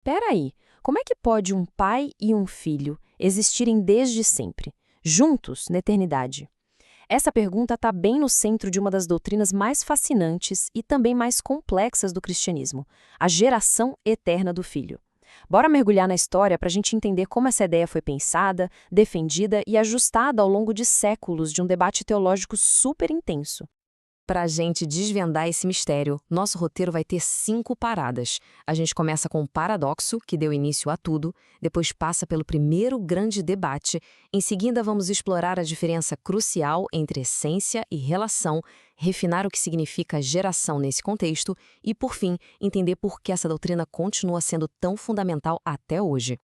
Peraí, como é que pode um pai e um filho existirem desde sempre, juntos na eternidade? Essa pergunta está bem no centro de uma das doutrinas mais fascinantes e também mais complexas do cristianismo, a geração eterna do filho. Bora mergulhar na história para a gente entender como essa ideia foi pensada, defendida e ajustada ao longo de séculos de um debate teológico super intenso. Para a gente desvendar esse mistério, nosso roteiro vai ter 5 paradas. A gente começa com o paradoxo, que deu início a tudo, depois passa pelo primeiro grande debate, em seguida vamos explorar a diferença crucial entre essência e relação, refinar o que significa geração nesse contexto e, por fim, entender por que essa doutrina continua sendo tão fundamental até hoje.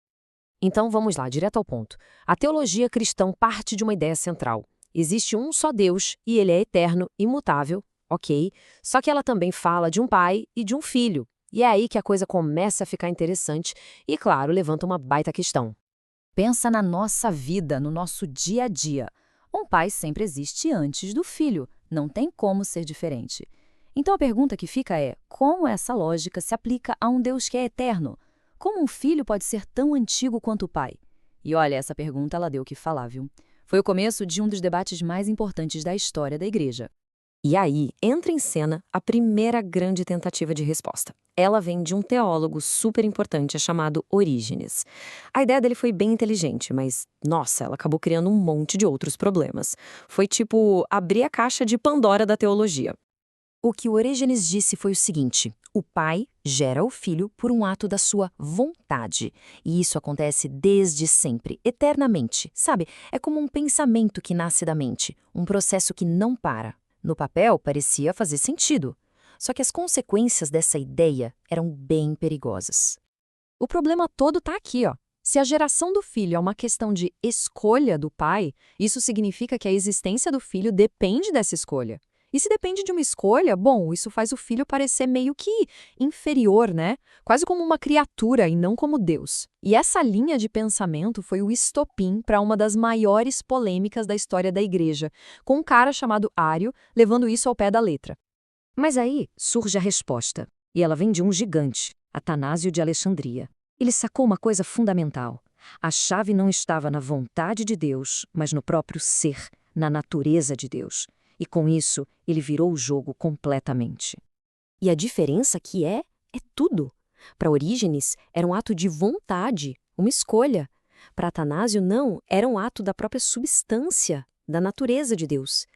Então vamos lá, direto ao ponto. A teologia cristã parte de uma ideia central. Existe um só Deus e ele é eterno, imutável, ok? Só que ela também fala de um pai e de um filho. E é aí que a coisa começa a ficar interessante e, claro, levanta uma baita questão. Pensa na nossa vida, no nosso dia a dia. Um pai sempre existe antes do filho, não tem como ser diferente. Então a pergunta que fica é: como essa lógica se aplica a um Deus que é eterno? Como um filho pode ser tão antigo quanto o pai? E olha, essa pergunta ela deu o que falar, viu? Foi o começo de um dos debates mais importantes da história da Igreja. E aí entra em cena a primeira grande tentativa de resposta. Ela vem de um teólogo super importante chamado Orígenes. A ideia dele foi bem inteligente, mas, nossa, ela acabou criando um monte de outros problemas. Foi tipo abrir a caixa de Pandora da teologia. O que Orígenes disse foi o seguinte: o pai gera o filho por um ato da sua vontade. E isso acontece desde sempre, eternamente, sabe? É como um pensamento que nasce da mente, um processo que não para. No papel, parecia fazer sentido. Só que as consequências dessa ideia eram bem perigosas. O problema todo está aqui, ó. Se a geração do filho é uma questão de escolha do pai, isso significa que a existência do filho depende dessa escolha. E se depende de uma escolha, bom, isso faz o filho parecer meio que inferior, né? Quase como uma criatura e não como Deus. E essa linha de pensamento foi o estopim para uma das maiores polêmicas da história da Igreja, com um cara chamado Ário levando isso ao pé da letra. Mas aí surge a resposta, e ela vem de um gigante, Atanásio de Alexandria. Ele sacou uma coisa fundamental. A chave não estava na vontade de Deus, mas no próprio ser, na natureza de Deus. E com isso, ele virou o jogo completamente. E a diferença que é tudo. Para Orígenes, era um ato de vontade, uma escolha. Para Atanásio, não, era um ato da própria substância, da natureza de Deus.